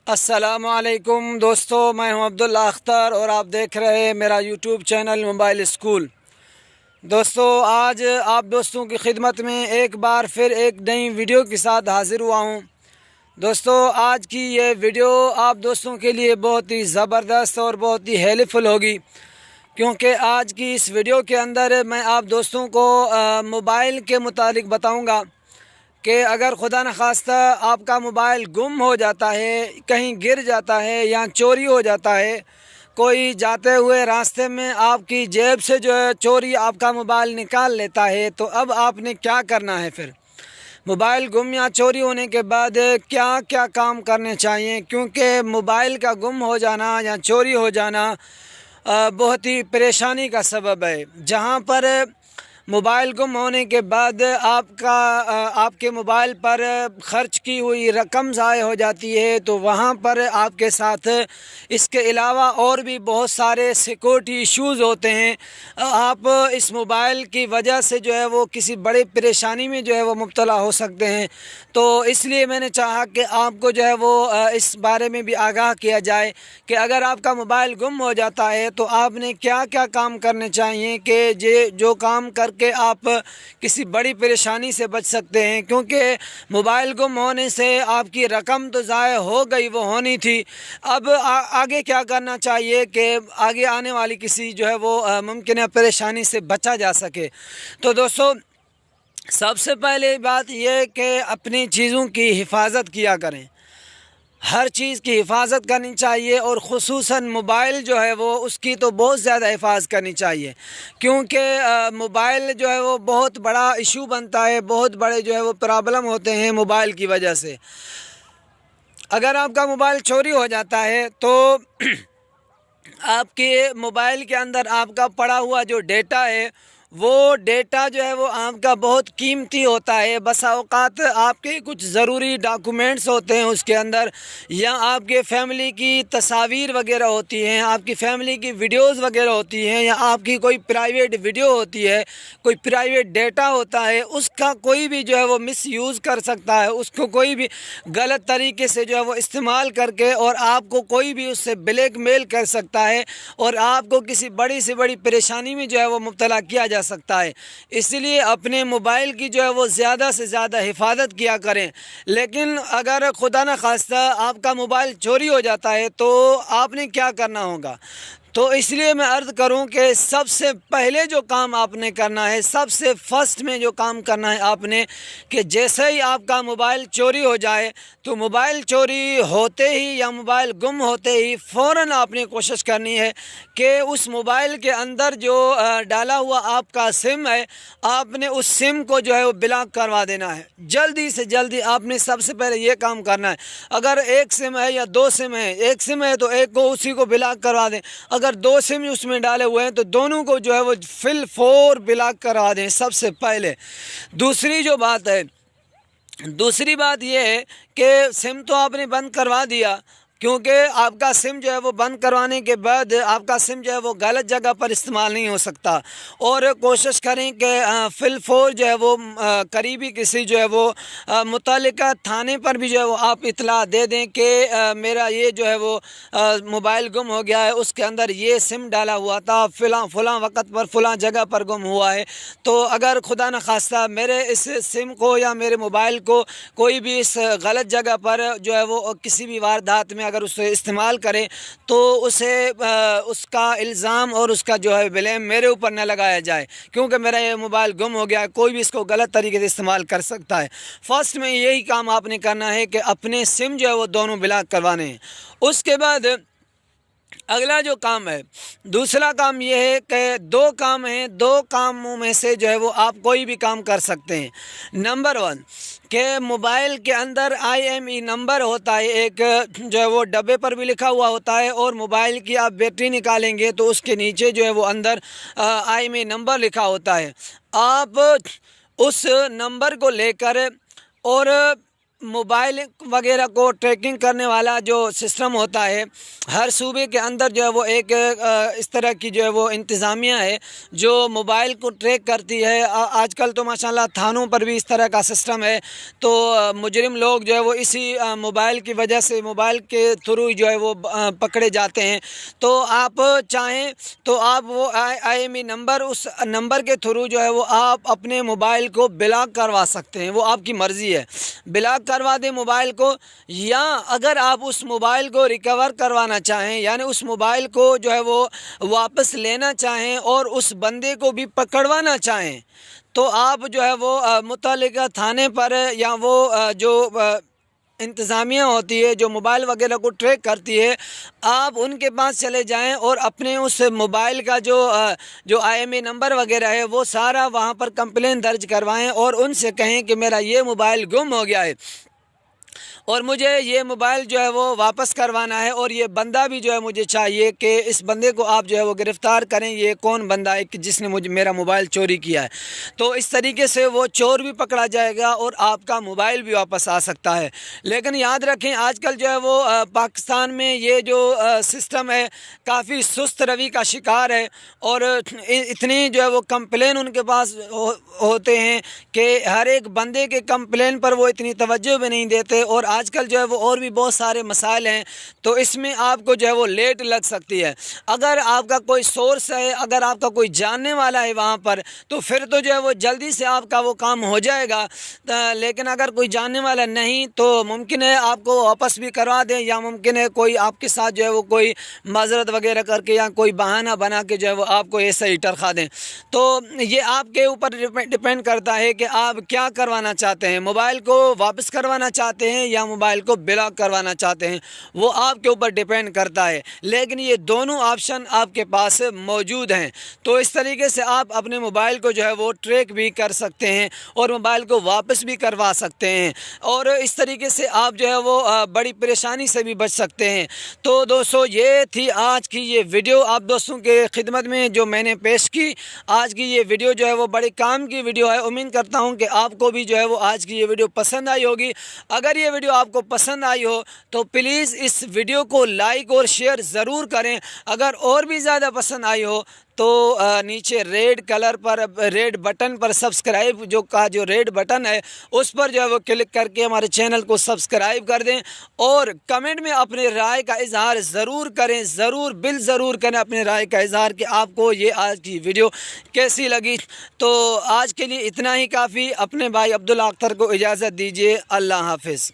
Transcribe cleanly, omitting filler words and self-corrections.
السلام علیکم دوستو، میں ہوں عبداللہ اختر اور آپ دیکھ رہے ہیں میرا یوٹیوب چینل موبائل اسکول۔ دوستو، آج آپ دوستوں کی خدمت میں ایک بار پھر ایک نئی ویڈیو کے ساتھ حاضر ہوا ہوں۔ دوستو، آج کی یہ ویڈیو آپ دوستوں کے لیے بہت ہی زبردست اور بہت ہی ہیلپ فل ہوگی، کیونکہ آج کی اس ویڈیو کے اندر میں آپ دوستوں کو موبائل کے متعلق بتاؤں گا کہ اگر خدا نخواستہ آپ کا موبائل گم ہو جاتا ہے، کہیں گر جاتا ہے یا چوری ہو جاتا ہے، کوئی جاتے ہوئے راستے میں آپ کی جیب سے جو ہے چوری آپ کا موبائل نکال لیتا ہے، تو اب آپ نے کیا کرنا ہے؟ پھر موبائل گم یا چوری ہونے کے بعد کیا کیا کام کرنے چاہیے، کیونکہ موبائل کا گم ہو جانا یا چوری ہو جانا بہت ہی پریشانی کا سبب ہے۔ جہاں پر موبائل گم ہونے کے بعد آپ کے موبائل پر خرچ کی ہوئی رقم ضائع ہو جاتی ہے، تو وہاں پر آپ کے ساتھ اس کے علاوہ اور بھی بہت سارے سیکورٹی ایشوز ہوتے ہیں۔ آپ اس موبائل کی وجہ سے جو ہے وہ کسی بڑی پریشانی میں جو ہے وہ مبتلا ہو سکتے ہیں۔ تو اس لیے میں نے چاہا کہ آپ کو جو ہے وہ اس بارے میں بھی آگاہ کیا جائے کہ اگر آپ کا موبائل گم ہو جاتا ہے تو آپ نے کیا کیا کام کرنے چاہیے کہ جو کام کر کے آپ کسی بڑی پریشانی سے بچ سکتے ہیں، کیونکہ موبائل گم ہونے سے آپ کی رقم تو ضائع ہو گئی، وہ ہونی تھی۔ اب آگے کیا کرنا چاہیے کہ آگے آنے والی کسی جو ہے وہ ممکنہ پریشانی سے بچا جا سکے۔ تو دوستو، سب سے پہلے بات یہ کہ اپنی چیزوں کی حفاظت کیا کریں، ہر چیز کی حفاظت کرنی چاہیے، اور خصوصاً موبائل جو ہے وہ اس کی تو بہت زیادہ حفاظت کرنی چاہیے، کیونکہ موبائل جو ہے وہ بہت بڑا ایشو بنتا ہے، بہت بڑے جو ہے وہ پرابلم ہوتے ہیں موبائل کی وجہ سے۔ اگر آپ کا موبائل چوری ہو جاتا ہے تو آپ کے موبائل کے اندر آپ کا پڑا ہوا جو ڈیٹا ہے، وہ ڈیٹا جو ہے وہ آپ کا بہت قیمتی ہوتا ہے۔ بسا اوقات آپ کے کچھ ضروری ڈاکومنٹس ہوتے ہیں اس کے اندر، یا آپ کے فیملی کی تصاویر وغیرہ ہوتی ہیں، آپ کی فیملی کی ویڈیوز وغیرہ ہوتی ہیں، یا آپ کی کوئی پرائیویٹ ویڈیو ہوتی ہے، کوئی پرائیویٹ ڈیٹا ہوتا ہے، اس کا کوئی بھی جو ہے وہ مس یوز کر سکتا ہے، اس کو کوئی بھی غلط طریقے سے جو ہے وہ استعمال کر کے، اور آپ کو کوئی بھی اس سے بلیک میل کر سکتا ہے، اور آپ کو کسی بڑی سے بڑی پریشانی میں جو ہے وہ مبتلا کیا جا سکتا ہے۔ اس لیے اپنے موبائل کی جو ہے وہ زیادہ سے زیادہ حفاظت کیا کریں۔ لیکن اگر خدا نخواستہ آپ کا موبائل چوری ہو جاتا ہے تو آپ نے کیا کرنا ہوگا؟ تو اس لیے میں عرض کروں کہ سب سے پہلے جو کام آپ نے کرنا ہے، سب سے فرسٹ میں جو کام کرنا ہے آپ نے، کہ جیسے ہی آپ کا موبائل چوری ہو جائے تو موبائل چوری ہوتے ہی یا موبائل گم ہوتے ہی فوراً آپ نے کوشش کرنی ہے کہ اس موبائل کے اندر جو ڈالا ہوا آپ کا سم ہے، آپ نے اس سم کو جو ہے وہ بلاک کروا دینا ہے۔ جلدی سے جلدی آپ نے سب سے پہلے یہ کام کرنا ہے۔ اگر ایک سم ہے یا دو سم ہے، ایک سم ہے تو ایک کو اسی کو بلاک کروا دیں، اگر دو سم اس میں ڈالے ہوئے ہیں تو دونوں کو جو ہے وہ فل فور بلاک کروا دیں سب سے پہلے۔ دوسری بات یہ ہے کہ سم تو آپ نے بند کروا دیا، کیونکہ آپ کا سم جو ہے وہ بند کروانے کے بعد آپ کا سم جو ہے وہ غلط جگہ پر استعمال نہیں ہو سکتا، اور کوشش کریں کہ فل فور جو ہے وہ قریبی کسی جو ہے وہ متعلقہ تھانے پر بھی جو ہے وہ آپ اطلاع دے دیں کہ میرا یہ جو ہے وہ موبائل گم ہو گیا ہے، اس کے اندر یہ سم ڈالا ہوا تھا، فلاں وقت پر فلاں جگہ پر گم ہوا ہے۔ تو اگر خدا نخواستہ میرے اس سم کو یا میرے موبائل کو کوئی بھی اس غلط جگہ پر جو ہے وہ کسی بھی واردات میں اگر اسے استعمال کرے تو اس کا الزام اور اس کا جو ہے بلیم میرے اوپر نہ لگایا جائے، کیونکہ میرا یہ موبائل گم ہو گیا ہے، کوئی بھی اس کو غلط طریقے سے استعمال کر سکتا ہے۔ فرسٹ میں یہی کام آپ نے کرنا ہے کہ اپنے سم جو ہے وہ دونوں بلاک کروانے ہیں۔ اس کے بعد اگلا جو کام ہے، دوسرا کام یہ ہے کہ دو کام ہیں، دو کاموں میں سے جو ہے وہ آپ کوئی بھی کام کر سکتے ہیں۔ نمبر 1 کہ موبائل کے اندر IMEI نمبر ہوتا ہے، ایک جو ہے وہ ڈبے پر بھی لکھا ہوا ہوتا ہے، اور موبائل کی آپ بیٹری نکالیں گے تو اس کے نیچے جو ہے وہ اندر IMEI نمبر لکھا ہوتا ہے۔ آپ اس نمبر کو لے کر اور موبائل وغیرہ کو ٹریکنگ کرنے والا جو سسٹم ہوتا ہے، ہر صوبے کے اندر جو ہے وہ ایک اس طرح کی جو ہے وہ انتظامیہ ہے جو موبائل کو ٹریک کرتی ہے۔ آج کل تو ماشاءاللہ تھانوں پر بھی اس طرح کا سسٹم ہے، تو مجرم لوگ جو ہے وہ اسی موبائل کی وجہ سے، موبائل کے تھرو جو ہے وہ پکڑے جاتے ہیں۔ تو آپ چاہیں تو آپ وہ IMEI نمبر، اس نمبر کے تھرو جو ہے وہ آپ اپنے موبائل کو بلاک کروا سکتے ہیں، وہ آپ کی مرضی ہے، بلاک کروا دیں موبائل کو، یا اگر آپ اس موبائل کو ریکور کروانا چاہیں، یعنی اس موبائل کو جو ہے وہ واپس لینا چاہیں اور اس بندے کو بھی پکڑوانا چاہیں، تو آپ جو ہے وہ متعلقہ تھانے پر یا وہ جو انتظامیہ ہوتی ہے جو موبائل وغیرہ کو ٹریک کرتی ہے، آپ ان کے پاس چلے جائیں اور اپنے اس موبائل کا جو IMEI نمبر وغیرہ ہے وہ سارا وہاں پر کمپلین درج کروائیں اور ان سے کہیں کہ میرا یہ موبائل گم ہو گیا ہے اور مجھے یہ موبائل جو ہے وہ واپس کروانا ہے، اور یہ بندہ بھی جو ہے مجھے چاہیے کہ اس بندے کو آپ جو ہے وہ گرفتار کریں، یہ کون بندہ ہے کہ جس نے میرا موبائل چوری کیا ہے۔ تو اس طریقے سے وہ چور بھی پکڑا جائے گا اور آپ کا موبائل بھی واپس آ سکتا ہے۔ لیکن یاد رکھیں آج کل جو ہے وہ پاکستان میں یہ جو سسٹم ہے کافی سست روی کا شکار ہے، اور اتنی جو ہے وہ کمپلین ان کے پاس ہوتے ہیں کہ ہر ایک بندے کے کمپلین پر وہ اتنی توجہ بھی نہیں دیتے، اور آج کل جو ہے وہ اور بھی بہت سارے مسائل ہیں، تو اس میں آپ کو جو ہے وہ لیٹ لگ سکتی ہے۔ اگر آپ کا کوئی سورس ہے، اگر آپ کا کوئی جاننے والا ہے وہاں پر، تو پھر تو جو ہے وہ جلدی سے آپ کا وہ کام ہو جائے گا، لیکن اگر کوئی جاننے والا نہیں تو ممکن ہے آپ کو واپس بھی کروا دیں، یا ممکن ہے کوئی آپ کے ساتھ جو ہے وہ کوئی معذرت وغیرہ کر کے یا کوئی بہانہ بنا کے جو ہے وہ آپ کو ایسا ہی ٹرخا دیں۔ تو یہ آپ کے اوپر ڈپینڈ کرتا ہے کہ آپ کیا کروانا چاہتے ہیں، موبائل کو واپس کروانا چاہتے ہیں یا موبائل کو بلاک کروانا چاہتے ہیں، وہ آپ کے اوپر ڈیپینڈ کرتا ہے، لیکن یہ دونوں آپشن آپ کے پاس موجود ہیں۔ تو اس طریقے سے آپ اپنے موبائل کو جو ہے وہ ٹریک بھی کر سکتے ہیں اور موبائل کو واپس بھی کروا سکتے ہیں، اور اس طریقے سے آپ جو ہے وہ بڑی پریشانی سے بھی بچ سکتے ہیں۔ تو دوستو یہ تھی آج کی یہ ویڈیو آپ دوستوں کے خدمت میں جو میں نے پیش کی۔ آج کی یہ ویڈیو جو ہے وہ بڑے کام کی ویڈیو ہے، امید کرتا ہوں کہ آپ کو بھی جو ہے وہ آج کی یہ ویڈیو پسند آئی ہوگی۔ اگر یہ ویڈیو آپ کو پسند آئی ہو تو پلیز اس ویڈیو کو لائک اور شیئر ضرور کریں۔ اگر اور بھی زیادہ پسند آئی ہو تو نیچے ریڈ کلر پر، ریڈ بٹن پر سبسکرائب جو ریڈ بٹن ہے اس پر جو ہے وہ کلک کر کے ہمارے چینل کو سبسکرائب کر دیں، اور کمنٹ میں اپنے رائے کا اظہار ضرور کریں، ضرور کریں اپنے رائے کا اظہار کہ آپ کو یہ آج کی ویڈیو کیسی لگی۔ تو آج کے لیے اتنا ہی کافی۔ اپنے بھائی عبداللہ اختر کو اجازت دیجیے، اللہ حافظ۔